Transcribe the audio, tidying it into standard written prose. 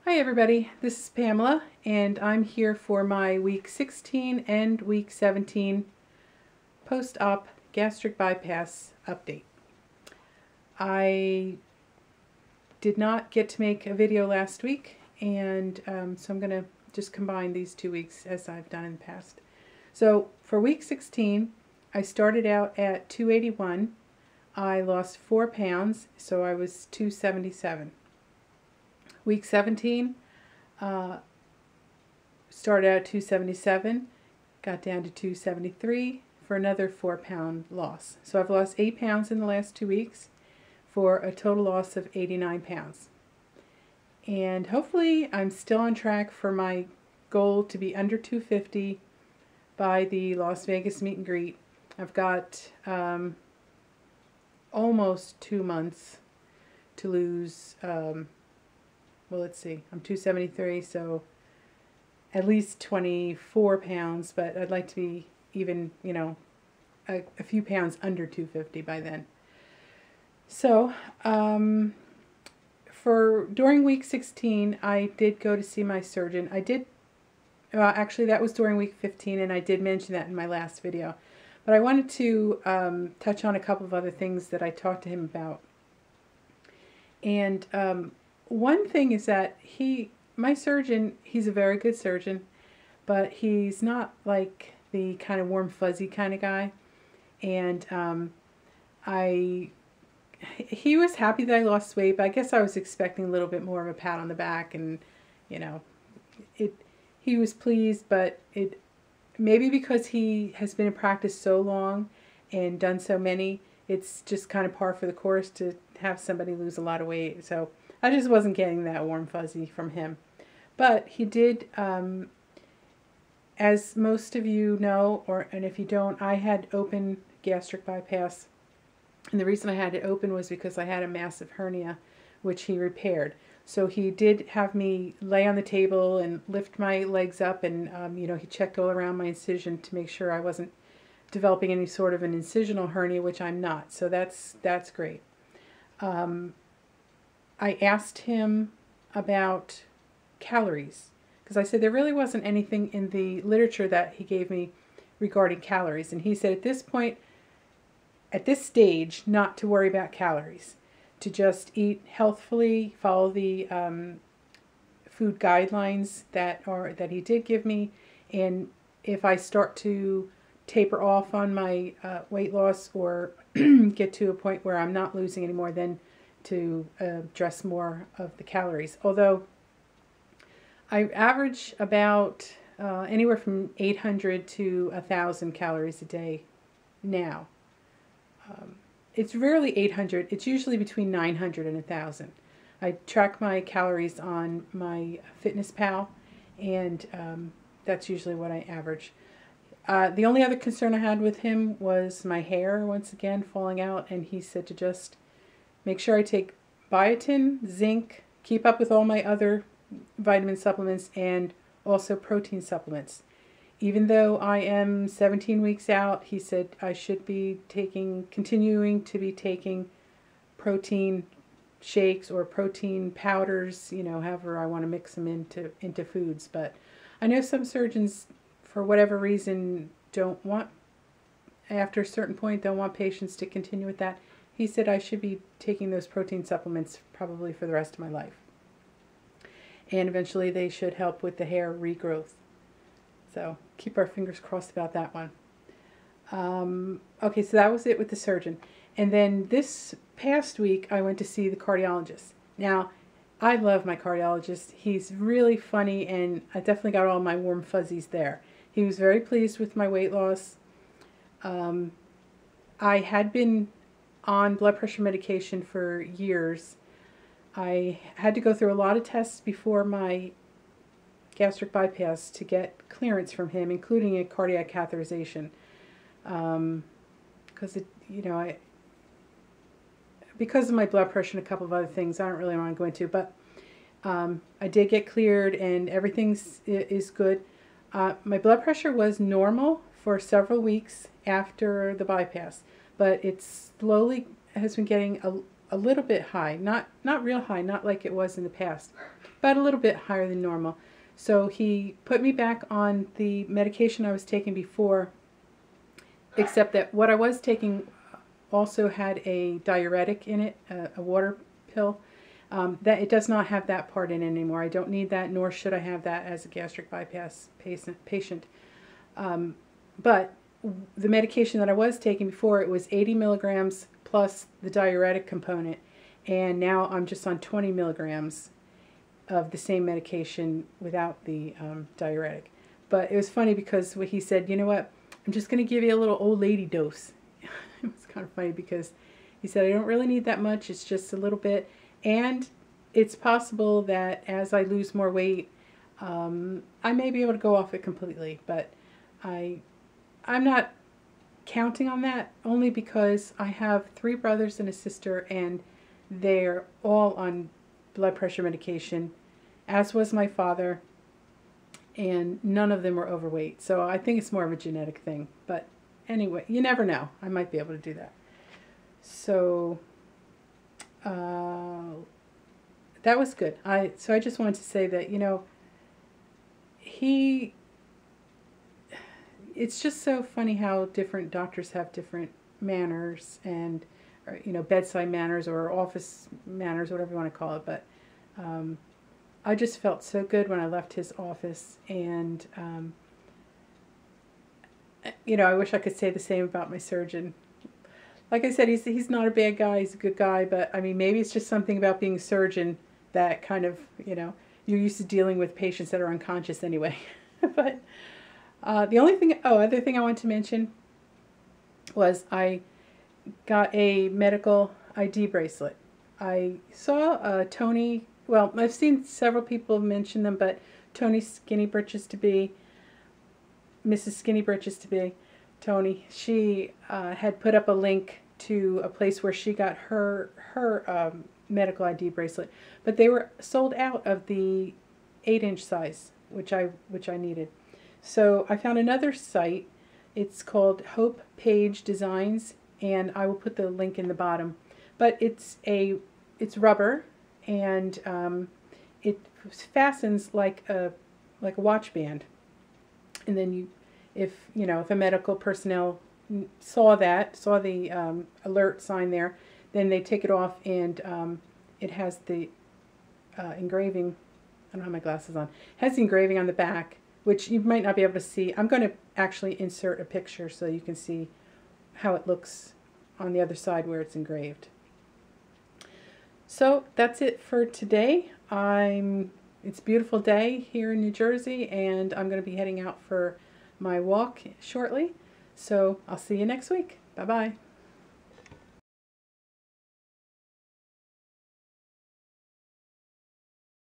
Hi everybody, this is Pamela and I'm here for my week 16 and week 17 post-op gastric bypass update. I did not get to make a video last week and so I'm going to just combine these 2 weeks as I've done in the past. So for week 16 I started out at 281. I lost 4 pounds, so I was 277. Week 17, started out at 277, got down to 273 for another 4-pound loss. So I've lost 8 pounds in the last 2 weeks for a total loss of 89 pounds. And hopefully I'm still on track for my goal to be under 250 by the Las Vegas meet and greet. I've got almost 2 months to lose. Well, let's see, I'm 273, so at least 24 pounds, but I'd like to be even, a few pounds under 250 by then. So, during week 16, I did go to see my surgeon. Actually, that was during week 15, and I did mention that in my last video. But I wanted to touch on a couple of other things that I talked to him about. And one thing is that my surgeon, he's a very good surgeon, but he's not like the kind of warm fuzzy kind of guy. And he was happy that I lost weight, but I guess I was expecting a little bit more of a pat on the back, and he was pleased, but maybe because he has been in practice so long and done so many, it's just kind of par for the course to have somebody lose a lot of weight. So I just wasn't getting that warm fuzzy from him. But he did, as most of you know, and if you don't, I had open gastric bypass. And the reason I had it open was because I had a massive hernia, which he repaired. So he did have me lay on the table and lift my legs up, and he checked all around my incision to make sure I wasn't developing any sort of an incisional hernia, which I'm not. So that's great. I asked him about calories, because I said there really wasn't anything in the literature that he gave me regarding calories. And he said at this point, at this stage, not to worry about calories, to just eat healthfully, follow the food guidelines that he did give me, and if I start to taper off on my weight loss or get to a point where I'm not losing any more, then to address more of the calories. Although I average about anywhere from 800 to 1,000 calories a day now. It's rarely 800. It's usually between 900 and 1,000. I track my calories on my FitnessPal, and that's usually what I average. The only other concern I had with him was my hair once again falling out, and he said to just make sure I take biotin, zinc, keep up with all my other vitamin supplements, and also protein supplements. Even though I am 17 weeks out, he said I should be continuing to be taking protein shakes or protein powders, however I want to mix them into foods. But I know some surgeons, for whatever reason, after a certain point, don't want patients to continue with that. He said I should be taking those protein supplements probably for the rest of my life. And eventually they should help with the hair regrowth. So keep our fingers crossed about that one. Okay, so that was it with the surgeon. And then this past week I went to see the cardiologist. Now, I love my cardiologist. He's really funny, and I definitely got all my warm fuzzies there. He was very pleased with my weight loss. I had been on blood pressure medication for years. I had to go through a lot of tests before my gastric bypass to get clearance from him, including a cardiac catheterization. Because because of my blood pressure and a couple of other things I don't really want to go into, but I did get cleared and everything is good. My blood pressure was normal for several weeks after the bypass, but it slowly has been getting a little bit high, not real high, not like it was in the past, but a little bit higher than normal. So he put me back on the medication I was taking before, except that what I was taking also had a diuretic in it, a water pill. That it does not have that part in it anymore. I don't need that, nor should I have that as a gastric bypass patient. But the medication that I was taking before, it was 80 milligrams plus the diuretic component, and now I'm just on 20 milligrams of the same medication without the diuretic. But it was funny because what he said, you know what, I'm just going to give you a little old lady dose. It was kind of funny because he said, I don't really need that much, it's just a little bit. And it's possible that as I lose more weight, I may be able to go off it completely. But I'm not counting on that, only because I have 3 brothers and a sister, and they're all on blood pressure medication, as was my father, and none of them were overweight. So I think it's more of a genetic thing. But anyway, you never know. I might be able to do that. So that was good. So I just wanted to say that, you know, it's just so funny how different doctors have different manners and, or, you know, bedside manners or office manners, whatever you want to call it. But I just felt so good when I left his office, and you know, I wish I could say the same about my surgeon. Like I said, he's not a bad guy, he's a good guy, but I mean, maybe it's just something about being a surgeon that kind of, you know, you're used to dealing with patients that are unconscious anyway. But the only thing, other thing I want to mention was I got a medical ID bracelet. I saw Tony, well, I've seen several people mention them, but Tony Skinny Britches to be, Mrs. Skinny Britches to be, Tony, she had put up a link to a place where she got her medical ID bracelet, but they were sold out of the 8-inch size, which I needed. So I found another site. It's called Hope Page Designs, and I will put the link in the bottom. But it's rubber, and it fastens like a watch band, and then if a medical personnel saw the alert sign there, then they take it off, and it has the engraving. I don't have my glasses on. It has the engraving on the back, which you might not be able to see. I'm going to actually insert a picture so you can see how it looks on the other side where it's engraved. So that's it for today. It's a beautiful day here in New Jersey, and I'm going to be heading out for my walk shortly. So I'll see you next week. Bye-bye.